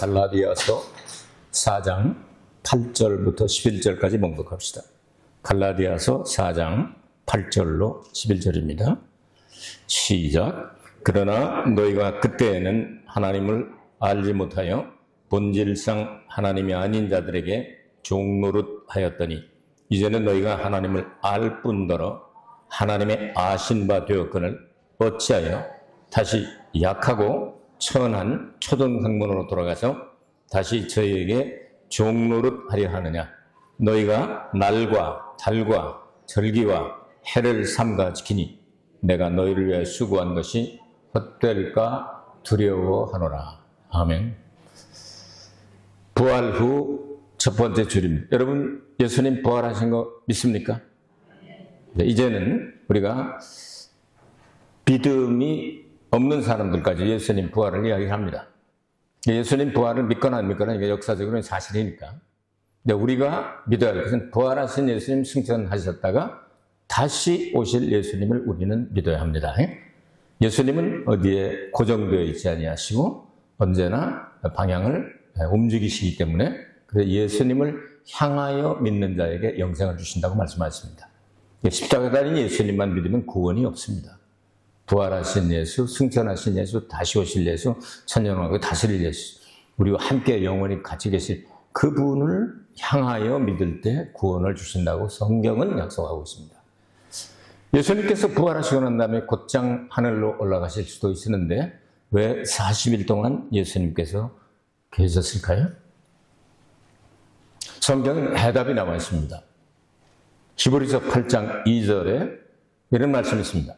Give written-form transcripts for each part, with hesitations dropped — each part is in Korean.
갈라디아서 4장 8절부터 11절까지 봉독합시다. 갈라디아서 4장 8절로 11절입니다. 시작. 그러나 너희가 그때에는 하나님을 알지 못하여 본질상 하나님이 아닌 자들에게 종노릇하였더니 이제는 너희가 하나님을 알 뿐더러 하나님의 아신 바 되었거늘 어찌하여 다시 약하고 천한 초등 학문으로 돌아가서 다시 저희에게 종노릇하려 하느냐. 너희가 날과 달과 절기와 해를 삼가 지키니 내가 너희를 위해 수고한 것이 헛될까 두려워하노라. 아멘. 부활 후 첫 번째 줄입니다. 여러분, 예수님 부활하신 거 믿습니까? 네, 이제는 우리가 믿음이 없는 사람들까지 예수님 부활을 이야기합니다. 예수님 부활을 믿거나 안 믿거나 이게 역사적으로는 사실이니까. 근데 우리가 믿어야 할 것은 부활하신 예수님 승천하셨다가 다시 오실 예수님을 우리는 믿어야 합니다. 예수님은 어디에 고정되어 있지 아니하시고 언제나 방향을 움직이시기 때문에 그래서 예수님을 향하여 믿는 자에게 영생을 주신다고 말씀하십니다. 십자가 달린 예수님만 믿으면 구원이 없습니다. 부활하신 예수, 승천하신 예수, 다시 오실 예수, 천년왕국 다스릴 예수, 우리와 함께 영원히 같이 계실 그분을 향하여 믿을 때 구원을 주신다고 성경은 약속하고 있습니다. 예수님께서 부활하시고 난 다음에 곧장 하늘로 올라가실 수도 있었는데 왜 40일 동안 예수님께서 계셨을까요? 성경은 해답이 나와 있습니다. 히브리서 8장 2절에 이런 말씀이 있습니다.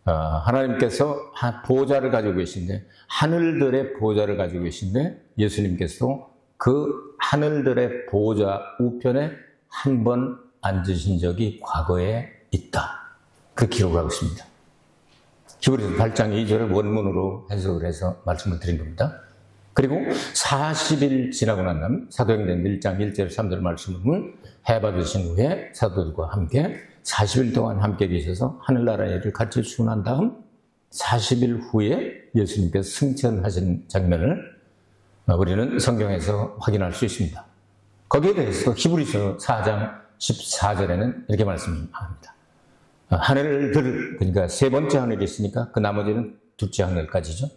하나님께서 보좌를 가지고 계신데 하늘들의 보좌를 가지고 계신데 예수님께서 그 하늘들의 보좌 우편에 한 번 앉으신 적이 과거에 있다. 그 기록을 하고 있습니다. 히브리서 8장 2절을 원문으로 해석을 해서 말씀을 드린 겁니다. 그리고 40일 지나고 난 다음 사도행전 1장 1절 3절 말씀을 해받으신 후에 사도들과 함께 40일 동안 함께 계셔서 하늘나라의 일을 같이 수행한 다음 40일 후에 예수님께서 승천하신 장면을 우리는 성경에서 확인할 수 있습니다. 거기에 대해서 히브리서 4장 14절에는 이렇게 말씀합니다. 하늘들, 그러니까 세 번째 하늘이 있으니까 그 나머지는 둘째 하늘까지죠.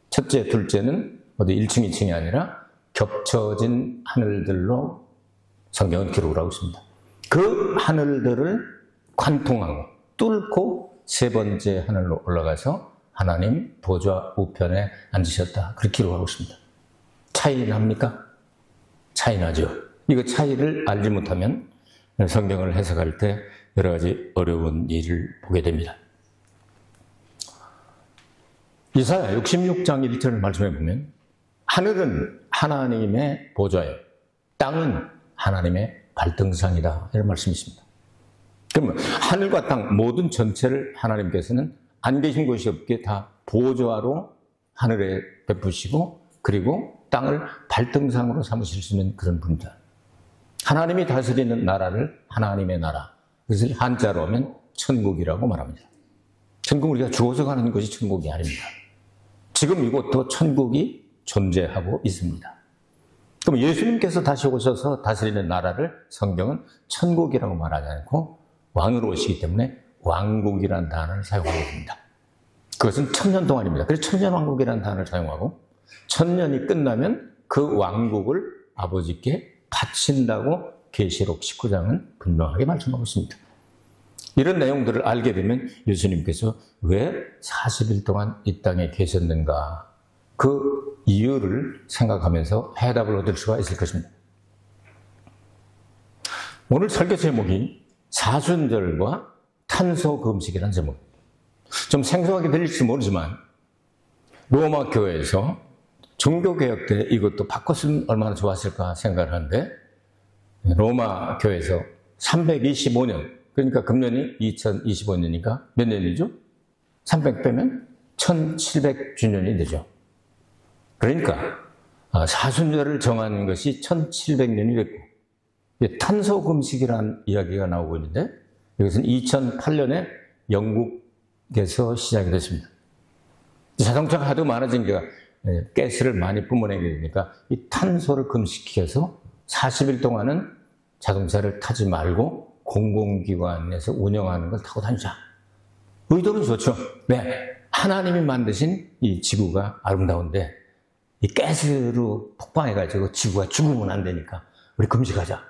첫째, 둘째는 어디 1층, 2층이 아니라 겹쳐진 하늘들로 성경은 기록을 하고 있습니다. 그 하늘들을 관통하고 뚫고 세 번째 하늘로 올라가서 하나님 보좌 우편에 앉으셨다. 그렇게 기록하고 있습니다. 차이 납니까? 차이 나죠. 이거 차이를 알지 못하면 성경을 해석할 때 여러 가지 어려운 일을 보게 됩니다. 이사야 66장 1절 말씀해 보면 하늘은 하나님의 보좌요, 땅은 하나님의 발등상이다. 이런 말씀이 있습니다. 그러면 하늘과 땅 모든 전체를 하나님께서는 안 계신 곳이 없게 다 보좌로 하늘에 베푸시고 그리고 땅을 발등상으로 삼으실 수 있는 그런 분이다. 하나님이 다스리는 나라를 하나님의 나라, 그것을 한자로 하면 천국이라고 말합니다. 천국 우리가 죽어서 가는 것이 천국이 아닙니다. 지금 이곳도 천국이 존재하고 있습니다. 그럼 예수님께서 다시 오셔서 다스리는 나라를 성경은 천국이라고 말하지 않고 왕으로 오시기 때문에 왕국이라는 단어를 사용하고 있습니다. 그것은 천년 동안입니다. 그래서 천년왕국이라는 단어를 사용하고 천년이 끝나면 그 왕국을 아버지께 바친다고 계시록 19장은 분명하게 말씀하고 있습니다. 이런 내용들을 알게 되면 예수님께서 왜 40일 동안 이 땅에 계셨는가 그 이유를 생각하면서 해답을 얻을 수가 있을 것입니다. 오늘 설교 제목이 사순절과 탄소금식이라는 제목. 좀 생소하게 들릴지 모르지만 로마 교회에서 종교개혁 때 이것도 바꿨으면 얼마나 좋았을까 생각을 하는데 로마 교회에서 325년, 그러니까 금년이 2025년이니까 몇 년이죠? 300 빼면 1700주년이 되죠. 그러니까 사순절을 정한 것이 1700년이 됐고 탄소금식이라는 이야기가 나오고 있는데 이것은 2008년에 영국에서 시작이 됐습니다. 자동차가 하도 많아진 게 가스를 많이 뿜어내게 되니까 이 탄소를 금식시켜서 40일 동안은 자동차를 타지 말고 공공기관에서 운영하는 걸 타고 다니자. 의도는 좋죠. 왜? 하나님이 만드신 이 지구가 아름다운데 이 가스로 폭발해가지고 지구가 죽으면 안 되니까 우리 금식하자.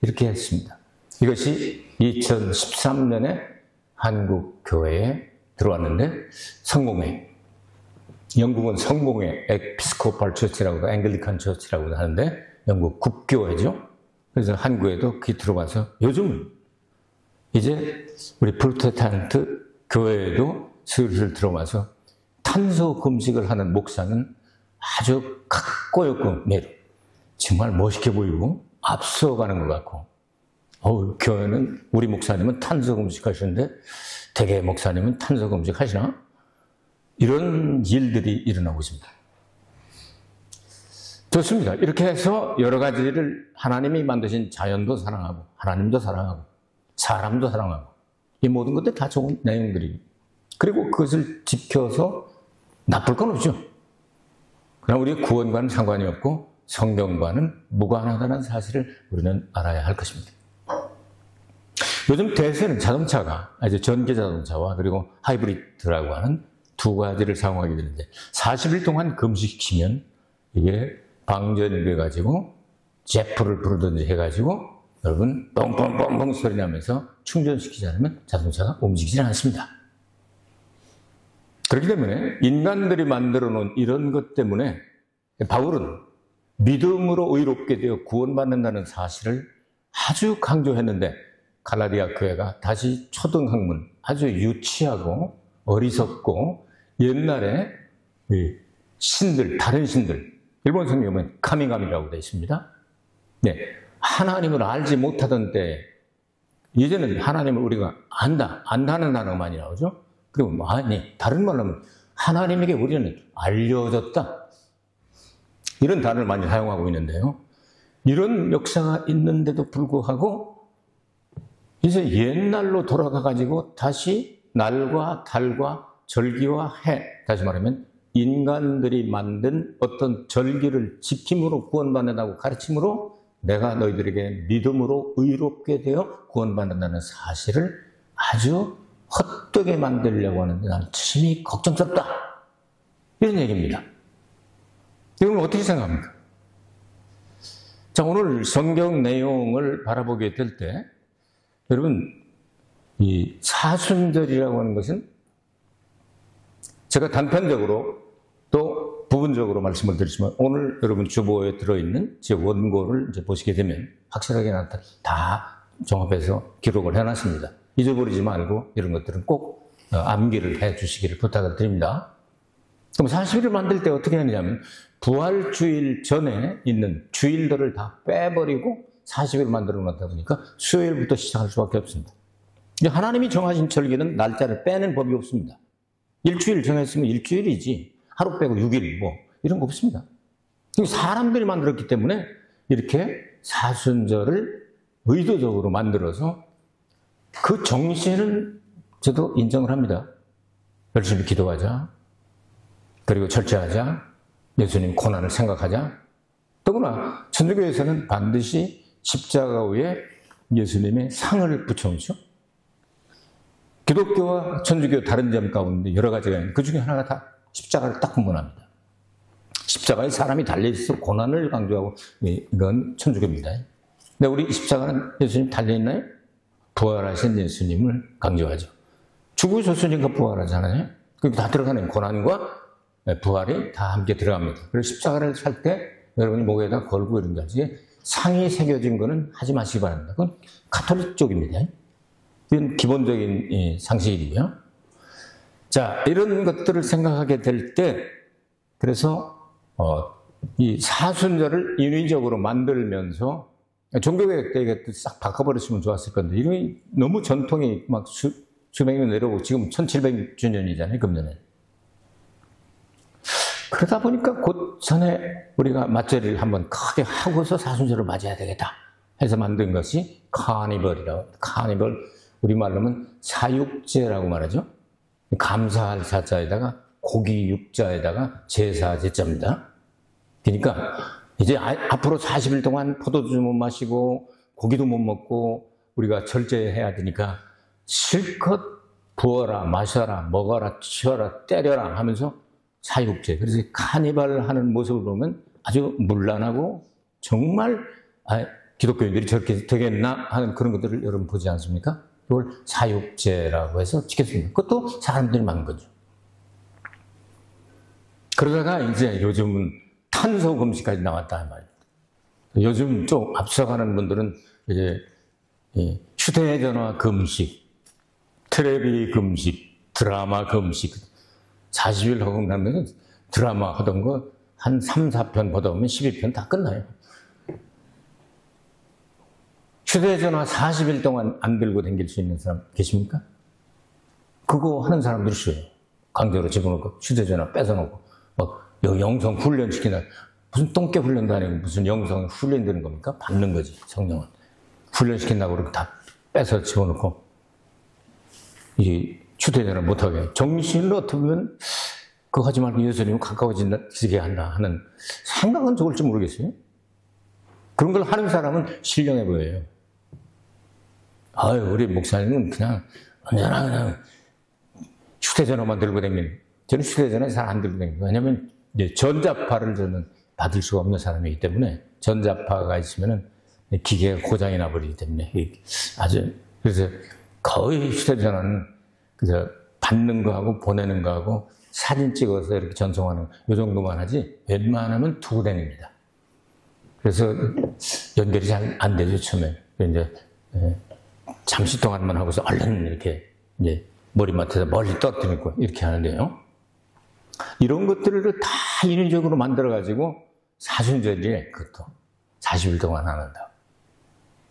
이렇게 했습니다. 이것이 2013년에 한국 교회에 들어왔는데 성공회, 영국은 성공회 에피스코팔 처치라고 앵글리칸 처치라고 하는데 영국 국교회죠. 그래서 한국에도 그게 들어와서 요즘은 이제 우리 프로테스탄트 교회에도 슬슬 들어와서 탄소 금식을 하는 목사는 아주 각고였고 매력. 정말 멋있게 보이고 앞서가는 것 같고 교회는 우리 목사님은 탄소 금식 하시는데 대개 목사님은 탄소 금식 하시나? 이런 일들이 일어나고 있습니다. 좋습니다. 이렇게 해서 여러 가지를 하나님이 만드신 자연도 사랑하고 하나님도 사랑하고 사람도 사랑하고 이 모든 것들 다 좋은 내용들이 그리고 그것을 지켜서 나쁠 건 없죠. 그러나 우리 구원과는 상관이 없고 성경과는 무관하다는 사실을 우리는 알아야 할 것입니다. 요즘 대세는 자동차가 이제 전기 자동차와 그리고 하이브리드라고 하는 두 가지를 사용하게 되는데 40일 동안 금식시키면 이게 방전이 돼가지고 제프를 부르든지 해가지고 여러분 뻥뻥뻥뻥 소리 나면서 충전시키지 않으면 자동차가 움직이지 않습니다. 그렇기 때문에 인간들이 만들어 놓은 이런 것 때문에 바울은 믿음으로 의롭게 되어 구원받는다는 사실을 아주 강조했는데 갈라디아 교회가 다시 초등학문 아주 유치하고 어리석고 옛날에 신들 다른 신들 일본 성경에 보면 카미가미라고 되어 있습니다. 네, 하나님을 알지 못하던 때 이제는 하나님을 우리가 안다는 단어가 많이 나오죠. 그리고 다른 말로 하면 하나님에게 우리는 알려졌다. 이런 단어를 많이 사용하고 있는데요. 이런 역사가 있는데도 불구하고 이제 옛날로 돌아가가지고 다시 날과 달과 절기와 해, 다시 말하면 인간들이 만든 어떤 절기를 지킴으로 구원받는다고 가르침으로 내가 너희들에게 믿음으로 의롭게 되어 구원받는다는 사실을 아주 헛되게 만들려고 하는데 난 심히 걱정스럽다. 이런 얘기입니다. 여러분 어떻게 생각합니까? 자, 오늘 성경 내용을 바라보게 될 때 여러분 이 사순절이라고 하는 것은 제가 단편적으로 또 부분적으로 말씀을 드리지만 오늘 여러분 주보에 들어있는 제 원고를 이제 보시게 되면 확실하게 다 종합해서 기록을 해놨습니다. 잊어버리지 말고 이런 것들은 꼭 암기를 해 주시기를 부탁을 드립니다. 그럼 40일을 만들 때 어떻게 하느냐면 부활주일 전에 있는 주일들을 다 빼버리고 40일 만들어 놨다 보니까 수요일부터 시작할 수밖에 없습니다. 하나님이 정하신 절기는 날짜를 빼는 법이 없습니다. 일주일 정했으면 일주일이지 하루 빼고 6일 이런 거 없습니다. 사람들이 만들었기 때문에 이렇게 사순절을 의도적으로 만들어서 그 정신은 저도 인정을 합니다. 열심히 기도하자. 그리고 절제하자. 예수님 고난을 생각하자. 더구나 천주교에서는 반드시 십자가 위에 예수님의 상을 붙여놓죠. 기독교와 천주교 다른 점 가운데 여러 가지가 있는데 그 중에 하나가 다 십자가를 딱 구분합니다. 십자가에 사람이 달려있어 고난을 강조하고 이건 천주교입니다. 근데 우리 십자가는 예수님 달려있나요? 부활하신 예수님을 강조하죠. 죽으셨으니까 부활하잖아요. 그게 다 들어가는 고난과 부활이 다 함께 들어갑니다. 그래서 십자가를 살 때 여러분이 목에다 걸고 이런 가지 상이 새겨진 거는 하지 마시기 바랍니다. 그건 가톨릭 쪽입니다. 이건 기본적인 상식이고요. 자, 이런 것들을 생각하게 될 때 그래서 이 사순절을 인위적으로 만들면서 종교개혁 때 싹 바꿔버렸으면 좋았을 건데 이런 너무 전통이 막 수백 년 내려오고 지금 1700주년이잖아요, 금년에. 그러다 보니까 곧 전에 우리가 맞절을 한번 크게 하고서 사순절을 맞아야 되겠다 해서 만든 것이 카니벌이라고. 카니벌 우리말로는 사육제라고 말하죠. 감사할 사자에다가 고기 육자에다가 제사 제자입니다. 그러니까 이제 앞으로 40일 동안 포도주도 못 마시고 고기도 못 먹고 우리가 절제해야 되니까 실컷 부어라, 마셔라, 먹어라, 치워라, 때려라 하면서 사육제. 그래서 카니발 하는 모습을 보면 아주 문란하고 정말 기독교인들이 저렇게 되겠나 하는 그런 것들을 여러분 보지 않습니까? 그걸 사육제라고 해서 지켰습니다. 그것도 사람들이 만든 거죠. 그러다가 이제 요즘은 탄소 금식까지 나왔다 말입니다. 요즘 좀 앞서가는 분들은 이제 휴대전화 금식, 텔레비 금식, 드라마 금식, 40일 하고 나면 드라마 하던 거 한 3, 4편 보다 보면 12편 다 끝나요. 휴대전화 40일 동안 안 들고 다닐 수 있는 사람 계십니까? 그거 하는 사람들이 있어요. 강제로 집어넣고 휴대전화 뺏어놓고 막 영성 훈련시키나 무슨 똥개 훈련도 아니고 무슨 영성 훈련되는 겁니까? 받는 거지 성령은. 훈련시킨다고 그렇게 다 뺏어 집어넣고 이 휴대전화 못하게 정신을 어떻게 보면 그거 하지 말고 예수님은 가까워지게 한다 하는 생각은 좋을지 모르겠어요. 그런 걸 하는 사람은 신령해 보여요. 우리 목사님은 그냥 언제나 그냥 휴대전화만 들고 다니는. 저는 휴대전화 잘 안 들고 다닙니다. 왜냐하면 이제 전자파를 저는 받을 수가 없는 사람이기 때문에 전자파가 있으면은 기계가 고장이 나버리기 때문에 그래서 거의 휴대전화는 그래서 받는 거하고 보내는 거하고 사진 찍어서 이렇게 전송하는 요 정도만 하지 웬만하면 두고 다닙니다. 그래서 연결이 잘 안 되죠 처음에. 이제 잠시 동안만 하고서 얼른 이렇게 이제 머리맡에서 멀리 떨어뜨리고 이렇게 하는데요. 이런 것들을 다 인위적으로 만들어가지고 사순절에 그것도 40일 동안 안 한다.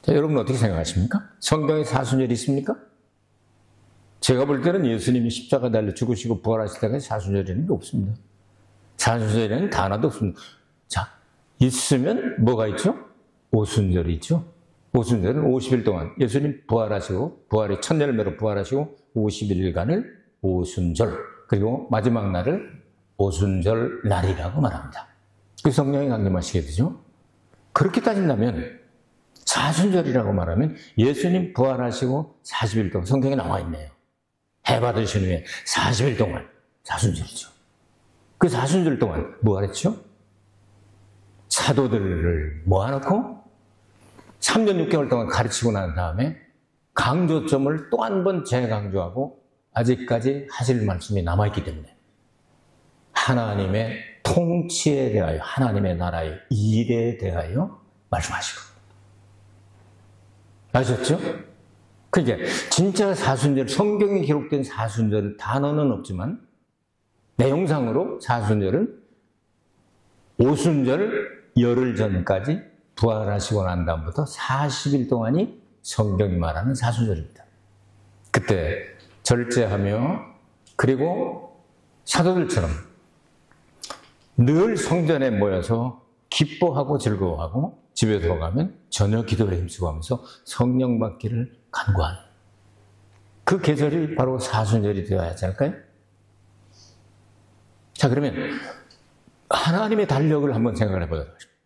자, 여러분 어떻게 생각하십니까? 성경에 사순절이 있습니까? 제가 볼 때는 예수님이 십자가 달려 죽으시고 부활하실 때까지 사순절에는 없습니다. 사순절에는 다 하나도 없습니다. 자, 있으면 뭐가 있죠? 오순절이 있죠. 오순절은 50일 동안 예수님 부활하시고 부활의 첫 열매로 부활하시고 51일간을 오순절 그리고 마지막 날을 오순절 날이라고 말합니다. 그 성령이 강림하시게 되죠. 그렇게 따진다면 사순절이라고 말하면 예수님 부활하시고 40일 동안 성경에 나와 있네요. 해 받으신 후에 40일 동안 사순절이죠. 그 사순절 동안 뭐 하랬죠? 사도들을 모아놓고 3년 6개월 동안 가르치고 난 다음에 강조점을 또 한 번 재강조하고 아직까지 하실 말씀이 남아있기 때문에 하나님의 통치에 대하여 하나님의 나라의 일에 대하여 말씀하시고 아셨죠? 그러니까 진짜 사순절 성경에 기록된 사순절 단어는 없지만 내용상으로 사순절은 오순절 열흘 전까지 부활하시고 난 다음부터 40일 동안이 성경이 말하는 사순절입니다. 그때 절제하며 그리고 사도들처럼 늘 성전에 모여서 기뻐하고 즐거워하고 집에 들어가면 저녁 기도에 힘쓰고 하면서 성령 받기를 간구하는 그 계절이 바로 사순절이 되어야 하지 않을까요? 자, 그러면 하나님의 달력을 한번 생각을 해보도록 하겠습니다.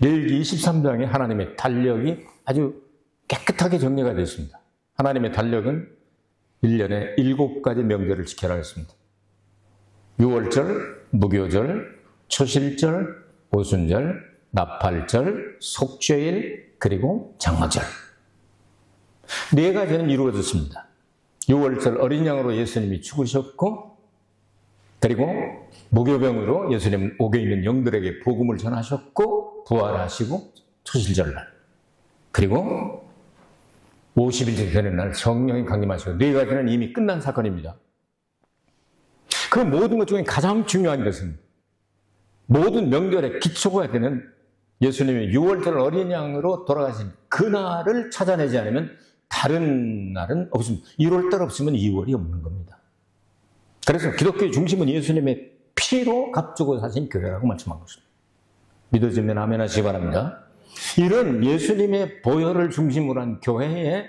레위기 23장에 하나님의 달력이 아주 깨끗하게 정리가 되어 있습니다. 하나님의 달력은 1년에 7가지 명절을 지켜라 했습니다. 6월절, 무교절, 초실절, 오순절, 나팔절, 속죄일, 그리고 장마절. 4가지는 이루어졌습니다. 6월절 어린 양으로 예수님이 죽으셨고 그리고 무교병으로 예수님은 옥에 있는 영들에게 복음을 전하셨고 부활하시고 초실절날 그리고 50일째 되는 날 성령이 강림하시고 4가지는 이미 끝난 사건입니다. 그 모든 것 중에 가장 중요한 것은 모든 명절의 기초가 되는 예수님이 6월절 어린 양으로 돌아가신 그날을 찾아내지 않으면 다른 날은 없습니다. 1월달 없으면 2월이 없는 겁니다. 그래서 기독교의 중심은 예수님의 피로 값주고 사신 교회라고 말씀한 것입니다. 믿어지면 아멘 하시기 바랍니다. 이런 예수님의 보혈을 중심으로 한 교회에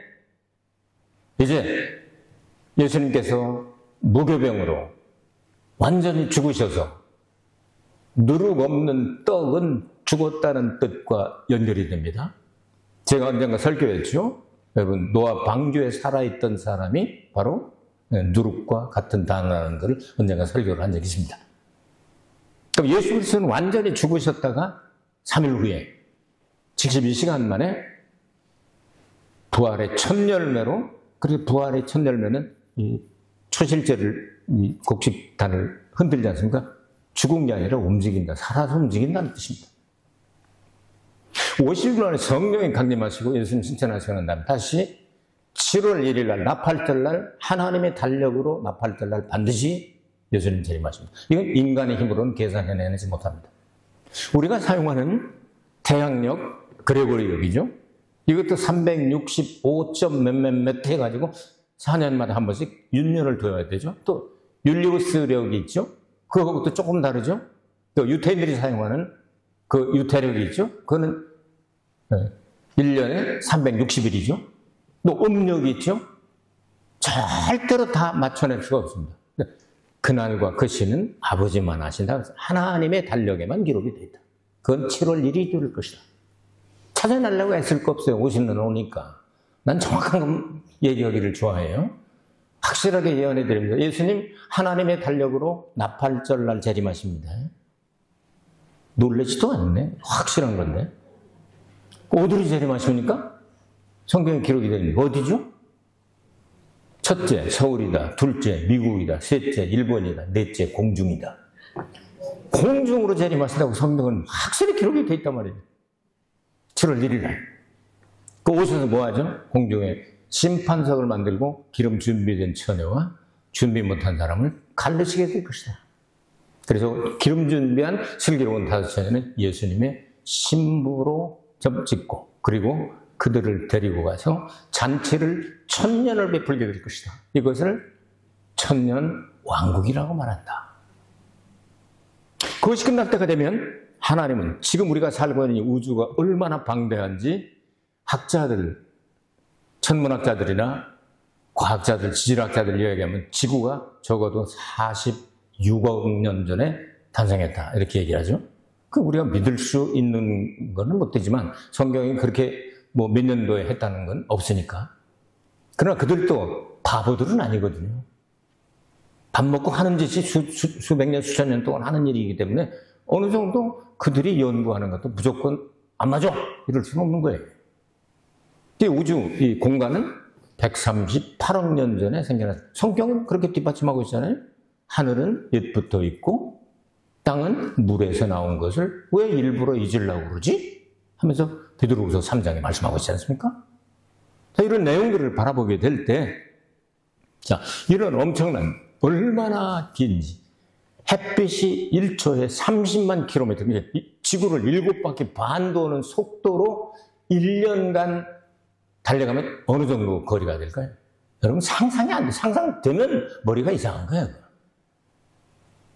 이제 예수님께서 무교병으로 완전히 죽으셔서 누룩 없는 떡은 죽었다는 뜻과 연결이 됩니다. 제가 언젠가 설교했죠. 여러분, 노아 방주에 살아있던 사람이 바로 누룩과 같은 단어라는 것을 언젠가 설교를 한 적이 있습니다. 그럼 예수 그리스도는 완전히 죽으셨다가 3일 후에 72시간 만에 부활의 첫 열매로, 그리고 부활의 첫 열매는 이 초실제를, 이 곡식단을 흔들지 않습니까? 죽은 게 아니라 움직인다. 살아서 움직인다는 뜻입니다. 50일 안에 성령이 강림하시고 예수님 칭찬하시고 난 다음에 다시 7월 1일 날 나팔절 날 하나님의 달력으로 나팔절 날 반드시 예수님 재림하십니다. 이건 인간의 힘으로는 계산해내지 못합니다. 우리가 사용하는 태양력, 그레고리력이죠. 이것도 365점 몇몇몇 해가지고 4년마다 한 번씩 윤년을 둬야 되죠. 또 율리우스력이 있죠. 그것도 조금 다르죠. 또 유태인들이 사용하는 그 유태력이 있죠. 그거는 1년에 360일이죠. 또 음력이 있죠. 절대로 다 맞춰낼 수가 없습니다. 그날과 그 시는 아버지만 아신다. 하나님의 달력에만 기록이 되어 있다. 그건 7월 1일이 될 것이다. 찾아내려고 애쓸 거 없어요. 50년 오니까. 난 정확한 건 얘기하기를 좋아해요. 확실하게 예언해 드립니다. 예수님 하나님의 달력으로 나팔절 날 재림하십니다. 놀라지도 않네. 확실한 건데. 어디로 재림하십니까? 성경에 기록이 됩니다. 어디죠? 첫째, 서울이다. 둘째, 미국이다. 셋째, 일본이다. 넷째, 공중이다. 공중으로 재림하신다고 성경은 확실히 기록이 되어 있단 말이에요. 7월 1일 날. 그 오셔서 뭐 하죠? 공중에 심판석을 만들고 기름 준비된 처녀와 준비 못한 사람을 갈르시게 될 것이다. 그래서 기름 준비한 슬기로운 5처녀는 예수님의 신부로 접짓고 그리고 그들을 데리고 가서 잔치를 1000년을 베풀게 될 것이다. 이것을 천년 왕국이라고 말한다. 그것이 끝날 때가 되면 하나님은 지금 우리가 살고 있는 이 우주가 얼마나 방대한지 학자들, 천문학자들이나 과학자들, 지질학자들 이야기하면 지구가 적어도 46억 년 전에 탄생했다. 이렇게 얘기하죠. 그 우리가 믿을 수 있는 거는 못 되지만 성경이 그렇게 뭐 몇 년도에 했다는 건 없으니까. 그러나 그들도 바보들은 아니거든요. 밥 먹고 하는 짓이 수백 년, 수천 년 동안 하는 일이기 때문에 어느 정도 그들이 연구하는 것도 무조건 안 맞아! 이럴 수는 없는 거예요. 이 우주, 이 공간은 138억 년 전에 생겨났어요. 성경은 그렇게 뒷받침하고 있잖아요. 하늘은 옛부터 있고 땅은 물에서 나온 것을 왜 일부러 잊으려고 그러지? 하면서 베드로후서 3장에 말씀하고 있지 않습니까? 자, 이런 내용들을 바라보게 될 때, 자, 이런 엄청난, 얼마나 긴지, 햇빛이 1초에 30만 킬로미터, 지구를 7바퀴 반 도는 속도로 1년간 달려가면 어느 정도 거리가 될까요? 여러분 상상이 안 돼. 상상되면 머리가 이상한 거예요.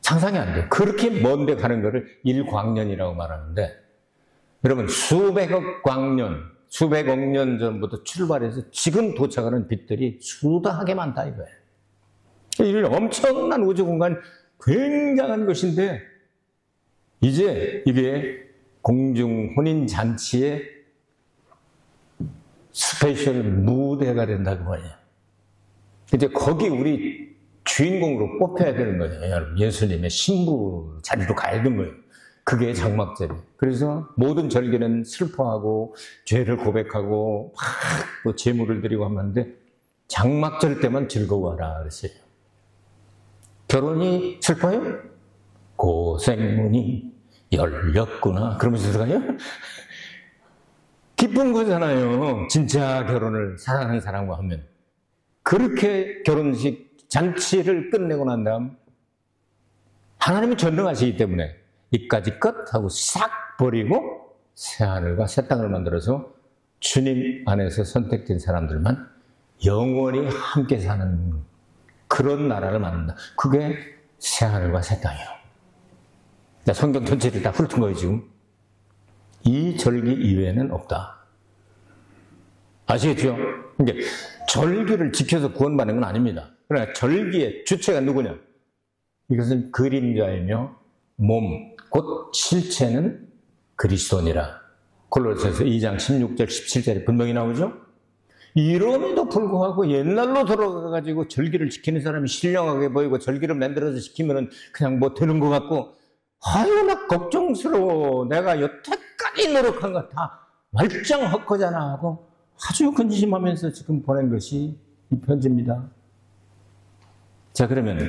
상상이 안 돼요. 그렇게 먼데 가는 거를 일광년이라고 말하는데 여러분 수백억 광년, 수백억 년 전부터 출발해서 지금 도착하는 빛들이 수다하게 많다 이거예요. 이 엄청난 우주 공간 굉장한 것인데 이제 이게 공중 혼인 잔치의 스페셜 무대가 된다고 말이에요. 이제 거기 우리 주인공으로 뽑혀야 되는 거예요. 여러분 예수님의 신부 자리로 가야 되는 거예요. 그게 장막절이에요. 그래서 모든 절기는 슬퍼하고 죄를 고백하고 막 또 제물을 드리고 하는데 장막절 때만 즐거워하라 그랬어요. 결혼이 슬퍼요? 고생문이 열렸구나. 그러면서 들어가요? 기쁜 거잖아요. 진짜 결혼을 사랑하는 사람과 하면. 그렇게 결혼식 잔치를 끝내고 난 다음 하나님이 전능하시기 때문에 이까지 끝 하고 싹 버리고 새하늘과 새 땅을 만들어서 주님 안에서 선택된 사람들만 영원히 함께 사는 그런 나라를 만든다. 그게 새하늘과 새 땅이에요. 성경 전체를 다 훑은 거예요 지금. 이 절기 이외에는 없다. 아시겠죠? 절기를 지켜서 구원받는 건 아닙니다. 그러나 절기의 주체가 누구냐? 이것은 그림자이며 몸, 곧 실체는 그리스도니라. 골로새서 2장 16절 17절에 분명히 나오죠. 이럼에도 불구하고 옛날로 돌아가가지고 절기를 지키는 사람이 신령하게 보이고 절기를 만들어서 지키면은 그냥 뭐 되는 것 같고, 아유, 나 걱정스러워. 내가 여태까지 노력한 거 다 말짱 헛거잖아 하고 아주 근심하면서 지금 보낸 것이 이 편지입니다. 자, 그러면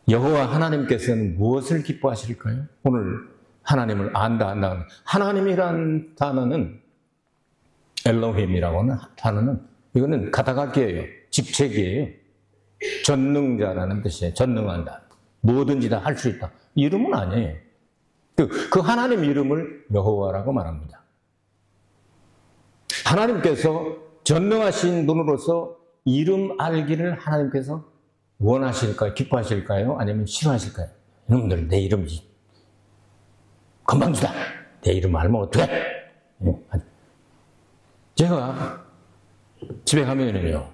여호와 하나님께서는 무엇을 기뻐하실까요? 오늘 하나님을 안다. 하나님이란 단어는 엘로힘이라고 하는 단어는 이거는 가다각기예요. 직책이에요. 전능자라는 뜻이에요. 전능한다. 뭐든지 다 할 수 있다. 이름은 아니에요. 그 하나님 이름을 여호와라고 말합니다. 하나님께서 전능하신 분으로서 이름 알기를 하나님께서 원하실까요? 기뻐하실까요? 아니면 싫어하실까요? 이놈들 내 이름이 건방지다. 내 이름 알면 어떡해? 제가 집에 가면은요,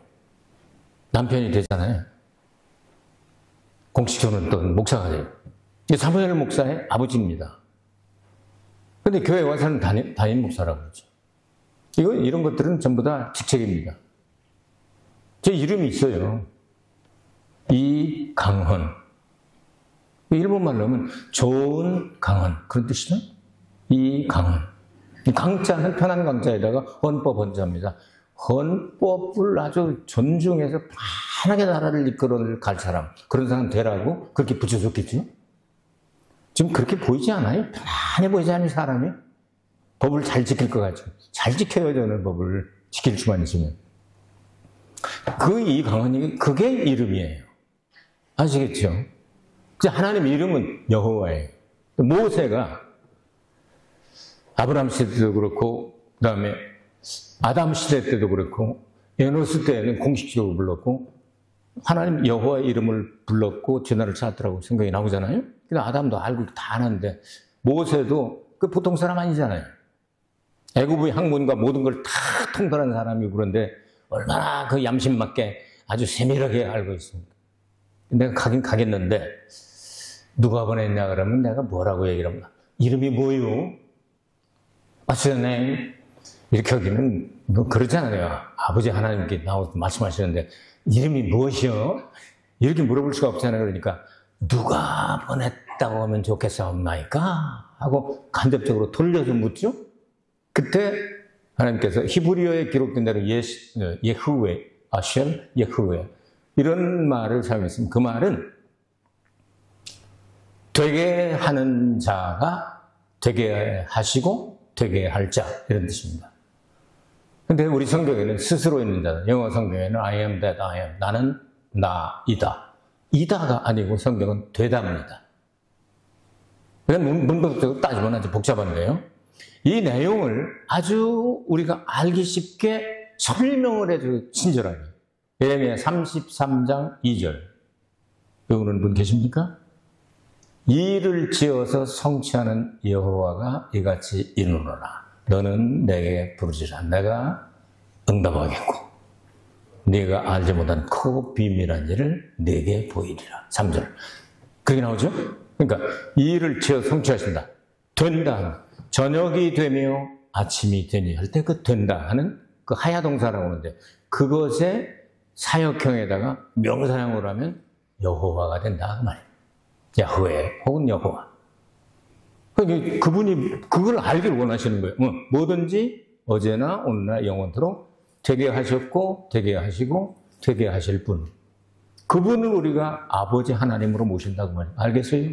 남편이 되잖아요. 공식적으로는 또 목사가 돼요. 사무엘 목사의 아버지입니다. 근데 교회 와서는 담임 목사라고 그러죠. 이런 것들은 전부 다 직책입니다. 제 이름이 있어요. 이강헌. 일본말로 하면 좋은 강헌. 그런 뜻이죠? 이강헌. 이 강자는 편한 강자에다가 헌법 헌자입니다. 헌법을 아주 존중해서 편하게 나라를 이끌어갈 사람, 그런 사람 되라고 그렇게 붙여줬겠죠? 지금 그렇게 보이지 않아요? 편안해 보이지 않는 사람이? 법을 잘 지킬 것 같죠? 잘 지켜야 되는 법을 지킬 수만 있으면. 이 강헌이 그게 이름이에요. 아시겠죠? 하나님 이름은 여호와예요. 모세가 아브라함 시대 때도 그렇고, 그 다음에 아담 시대 때도 그렇고, 에노스 때는 공식적으로 불렀고, 하나님 여호와의 이름을 불렀고 제단을 쌓았더라고 생각이 나오잖아요. 근데 아담도 알고 다 아는데, 모세도 그 보통 사람 아니잖아요. 애굽의 학문과 모든 걸 다 통달한 사람이고, 그런데 얼마나 그 얌신맞게 아주 세밀하게 알고 있습니까? 내가 가긴 가겠는데 누가 보냈냐 그러면 내가 뭐라고 얘기를 합니다. 이름이 뭐요? What's your name? 이렇게 하기는 뭐 그렇잖아요. 아버지 하나님께 나와서 말씀하시는데 이름이 무엇이요? 이렇게 물어볼 수가 없잖아요. 그러니까 누가 보냈다고 하면 좋겠사옵나이까? 하고 간접적으로 돌려서 묻죠. 그때 하나님께서 히브리어에 기록된 대로 예후웨, 아쉘, 예후웨 이런 말을 사용했습니다. 그 말은 되게 하는 자가 되게 하시고 되게 할 자 이런 뜻입니다. 근데 우리 성경에는 스스로 있는 자, 영어 성경에는 I am that I am, 나는 나이다. 이다가 아니고 성경은 되다입니다. 이건 문법적으로 따지면 아주 복잡한데요. 이 내용을 아주 우리가 알기 쉽게 설명을 해줘요. 친절하게. 예레미야 33장 2절. 외우는 분 계십니까? 이를 지어서 성취하는 여호와가 이같이 이르노라. 너는 내게 부르지라. 내가 응답하겠고 네가 알지 못한 크고 비밀한 일을 네게 보이리라. 3절. 그렇게 나오죠? 그러니까 이 일을 지어 성취하신다. 된다. 저녁이 되며 아침이 되니 할 때 그 된다 하는 그 하야동사라고 하는데 그것에 사역형에다가 명사형으로 하면 여호와가 된다 그 말이에요. 야훼 혹은 여호와. 그분이 그걸 알기를 원하시는 거예요. 뭐든지 어제나 오늘나 영원토록 되게 하셨고 되게 하시고 되게 하실 분. 그분을 우리가 아버지 하나님으로 모신다고 말이에요. 알겠어요?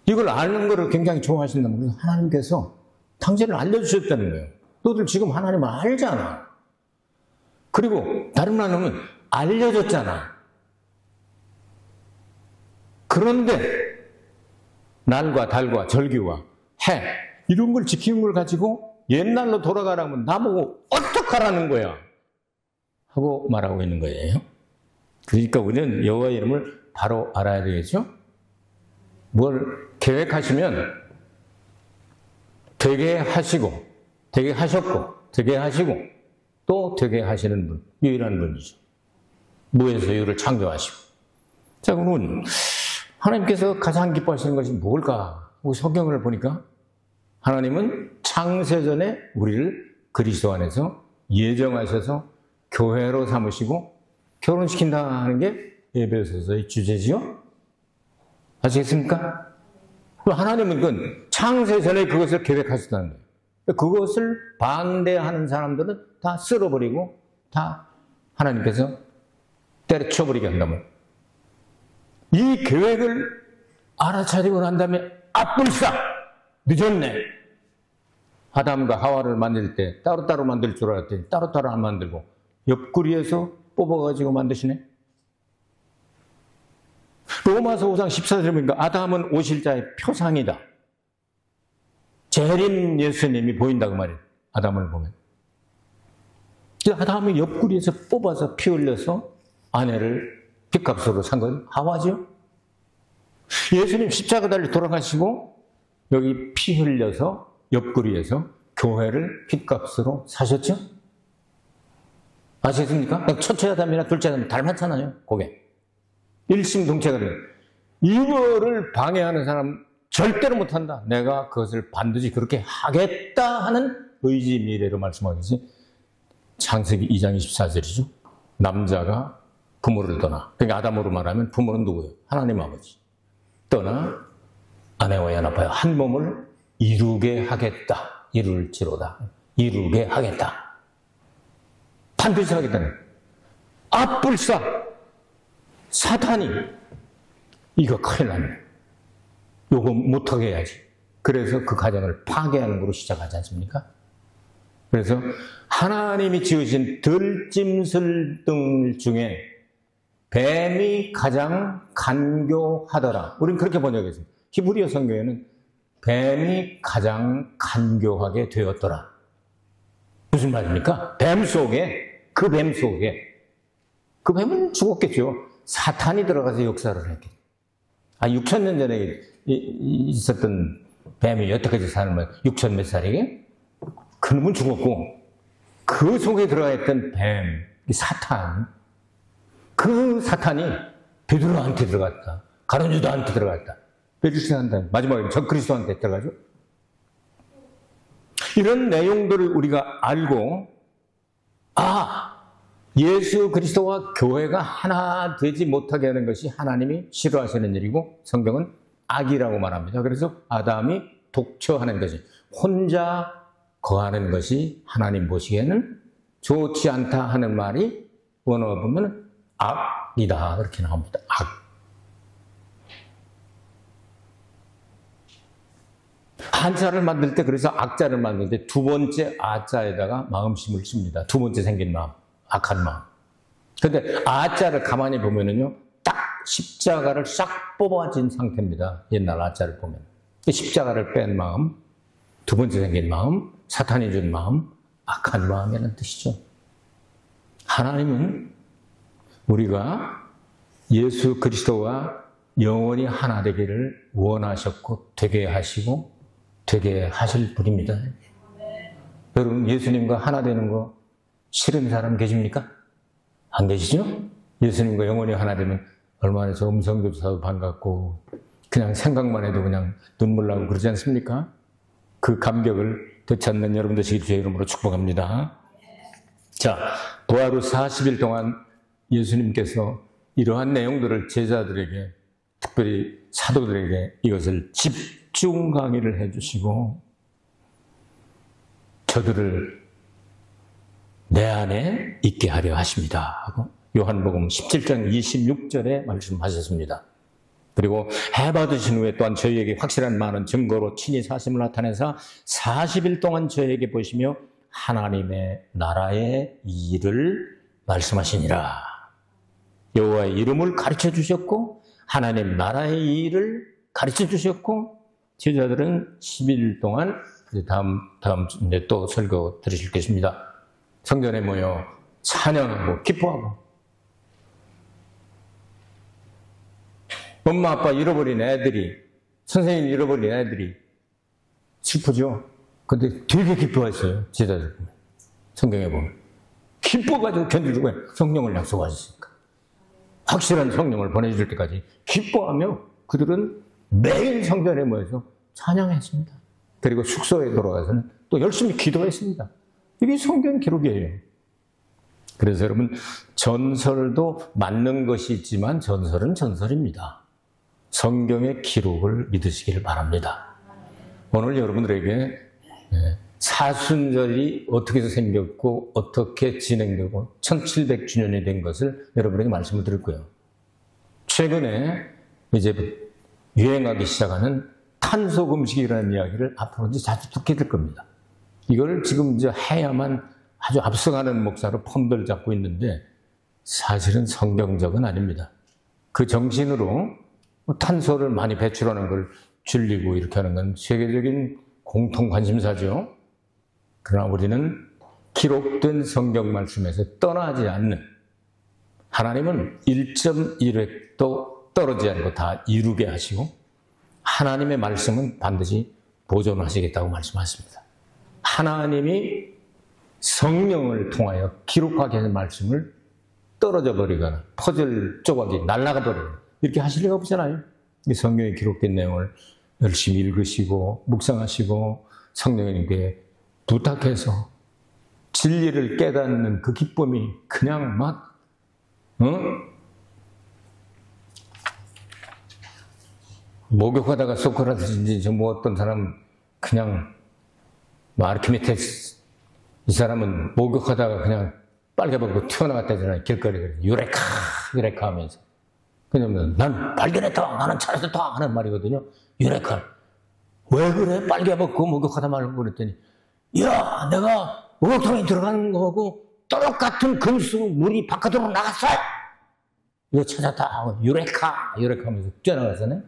이걸 아는 거를 굉장히 좋아하신다는 거예요. 하나님께서 당신을 알려주셨다는 거예요. 너들 지금 하나님을 알잖아. 그리고 다른 말로 하면 알려줬잖아. 그런데 날과 달과 절기와 해 이런 걸 지키는 걸 가지고 옛날로 돌아가라면 나보고 어떡하라는 거야 하고 말하고 있는 거예요. 그러니까 우리는 여호와의 이름을 바로 알아야 되겠죠. 뭘 계획하시면 되게 하시고 되게 하셨고 되게 하시고 또 되게 하시는 분, 유일한 분이죠. 무에서 유를 창조하시고. 자, 그러면 하나님께서 가장 기뻐하시는 것이 뭘까? 성경을 보니까 하나님은 창세전에 우리를 그리스도 안에서 예정하셔서 교회로 삼으시고 결혼시킨다는 게 에베소서의 주제지요? 아시겠습니까? 하나님은 그 창세전에 그것을 계획하셨다는 거예요. 그것을 반대하는 사람들은 다 쓸어버리고 다 하나님께서 때려쳐버리게 한다면, 이 계획을 알아차리고 난 다음에 앞불싸 늦었네. 아담과 하와를 만들 때 따로따로 만들 줄 알았더니 따로따로 안 만들고 옆구리에서 뽑아가지고 만드시네. 로마서 5장 14절에 보니까 아담은 오실 자의 표상이다. 재림 예수님이 보인다고 말이에요. 아담을 보면. 아담이 옆구리에서 뽑아서 피 흘려서 아내를 핏값으로 산 건 하와죠. 예수님 십자가 달려 돌아가시고 여기 피 흘려서 옆구리에서 교회를 핏값으로 사셨죠? 아시겠습니까? 첫째 아담이나 둘째 아담이 닮았잖아요. 그게 일심동체가 돼요. 이거를 방해하는 사람 절대로 못한다. 내가 그것을 반드시 그렇게 하겠다 하는 의지 미래로 말씀하겠지. 창세기 2장 24절이죠. 남자가 부모를 떠나. 그러니까 아담으로 말하면 부모는 누구예요? 하나님 아버지. 떠나 아내와 연합하여 한 몸을 이루게 하겠다. 이룰지로다. 이루게 하겠다. 반드시 하겠다는. 앞불사 사탄이 이거 큰일 났네. 요거 못하게 해야지. 그래서 그 가정을 파괴하는 걸로 시작하지 않습니까? 그래서 하나님이 지으신 들짐승 등 중에 뱀이 가장 간교하더라. 우리는 그렇게 번역했습니다. 히브리어 성경에는 뱀이 가장 간교하게 되었더라. 무슨 말입니까? 뱀 속에, 그 뱀은 죽었겠죠. 사탄이 들어가서 역사를 했겠죠. 6,000년 전에 있었던 뱀이 여태까지 사는 건 6,000 몇 살이게? 그놈은 죽었고, 그 속에 들어가 있던 뱀, 사탄, 그 사탄이 베드로한테 들어갔다. 가룟 유다한테 들어갔다. 베드로한테, 마지막에 적그리스도한테 들어가죠. 이런 내용들을 우리가 알고, 예수 그리스도와 교회가 하나 되지 못하게 하는 것이 하나님이 싫어하시는 일이고 성경은 악이라고 말합니다. 그래서 아담이 독처하는 것이, 혼자 거하는 것이 하나님 보시기에는 좋지 않다 하는 말이 원어로 보면 악이다 그렇게 나옵니다. 악. 한자를 만들 때, 그래서 악자를 만들 때 두 번째 아자에다가 마음심을 씁니다. 두 번째 생긴 마음, 악한 마음. 근데 아자를 가만히 보면은요, 딱 십자가를 싹 뽑아진 상태입니다. 옛날 아자를 보면. 십자가를 뺀 마음, 두 번째 생긴 마음, 사탄이 준 마음, 악한 마음이라는 뜻이죠. 하나님은 우리가 예수 그리스도와 영원히 하나 되기를 원하셨고 되게 하시고 되게 하실 분입니다. 여러분, 예수님과 하나 되는 거 싫은 사람 계십니까? 안 계시죠? 예수님과 영원히 하나 되면 얼마나 저 음성교사도 반갑고 그냥 생각만 해도 그냥 눈물 나고 그러지 않습니까? 그 감격을 되찾는 여러분 되시길 주의 이름으로 축복합니다. 자, 부활 후 40일 동안 예수님께서 이러한 내용들을 제자들에게, 특별히 사도들에게 이것을 집중 강의를 해주시고, 저들을 내 안에 있게 하려 하십니다 하고 요한복음 17장 26절에 말씀하셨습니다. 그리고 해받으신 후에 또한 저희에게 확실한 많은 증거로 친히 사심을 나타내사 40일 동안 저희에게 보시며 하나님의 나라의 일을 말씀하시니라. 여호와의 이름을 가르쳐 주셨고 하나님 나라의 일을 가르쳐 주셨고, 제자들은 11일 동안 다음 주에 또 설교 들으실 것입니다. 성전에 모여 찬양하고 기뻐하고, 엄마 아빠 잃어버린 애들이, 선생님 잃어버린 애들이 슬프죠? 근데 되게 기뻐했어요. 제자들 보면, 성경에 보면. 기뻐가지고 견디고 성령을 약속하셨으니까. 확실한 성령을 보내줄 때까지 기뻐하며 그들은 매일 성전에 모여서 찬양했습니다. 그리고 숙소에 돌아가서는 또 열심히 기도했습니다. 이게 성경 기록이에요. 그래서 여러분, 전설도 맞는 것이 있지만 전설은 전설입니다. 성경의 기록을 믿으시길 바랍니다. 오늘 여러분들에게 사순절이 어떻게 해서 생겼고 어떻게 진행되고 1700주년이 된 것을 여러분에게 말씀을 드릴 거예요. 최근에 이제 유행하기 시작하는 탄소금식이라는 이야기를 앞으로 이제 자주 듣게 될 겁니다. 이걸 지금 이제 해야만 아주 앞서가는 목사로 폼들 잡고 있는데 사실은 성경적은 아닙니다. 그 정신으로 탄소를 많이 배출하는 걸 줄이고 이렇게 하는 건 세계적인 공통 관심사죠. 그러나 우리는 기록된 성경 말씀에서 떠나지 않는, 하나님은 1.1획도 떨어지지 않고 다 이루게 하시고 하나님의 말씀은 반드시 보존하시겠다고 말씀하십니다. 하나님이 성령을 통하여 기록하게 하는 말씀을 떨어져 버리거나 퍼즐 조각이 날아가 버리거나 이렇게 하실 리가 없잖아요. 이 성경에 기록된 내용을 열심히 읽으시고 묵상하시고 성령님께 부탁해서 진리를 깨닫는 그 기쁨이 그냥 막 목욕하다가 소크라테스인지 뭐 어떤 사람은 그냥 아르키메데스, 이 사람은 목욕하다가 그냥 빨개벗고 튀어나갔다잖아요. 길거리에 유레카 유레카 하면서. 그냥 난 발견했다, 나는 찾았다 하는 말이거든요. 유레카. 왜 그래? 빨개벗고 목욕하다 말고 그랬더니, 야, 내가 목욕탕에 들어가는 거하고 똑같은 금수 물이 바깥으로 나갔어. 이거 찾았다. 유레카 유레카 하면서 뛰어나가잖아요.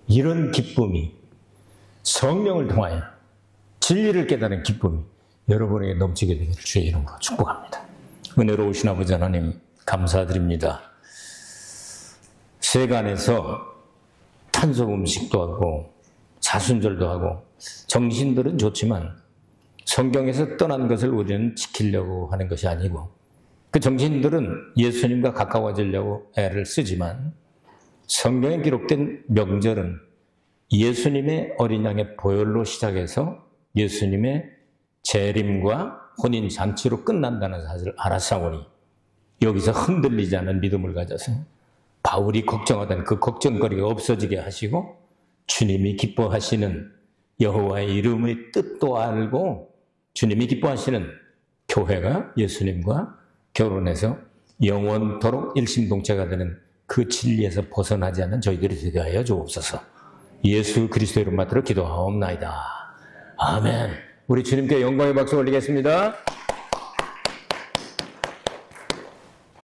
이런 기쁨이 성령을 통하여 진리를 깨달은 기쁨이 여러분에게 넘치게 되기를 주의 이름으로 축복합니다. 은혜로우신 아버지 하나님 감사드립니다. 세간에서 탄소 음식도 하고 사순절도 하고 정신들은 좋지만 성경에서 떠난 것을 우리는 지키려고 하는 것이 아니고 그 정신들은 예수님과 가까워지려고 애를 쓰지만 성경에 기록된 명절은 예수님의 어린 양의 보혈로 시작해서 예수님의 재림과 혼인잔치로 끝난다는 사실을 알았사오니 여기서 흔들리지 않은 믿음을 가져서 바울이 걱정하던 그 걱정거리가 없어지게 하시고 주님이 기뻐하시는 여호와의 이름의 뜻도 알고 주님이 기뻐하시는 교회가 예수님과 결혼해서 영원토록 일심동체가 되는 그 진리에서 벗어나지 않는 저희들이 되게 하여 주옵소서. 예수 그리스도의 이름 받들어 기도하옵나이다. 아멘. 우리 주님께 영광의 박수 올리겠습니다.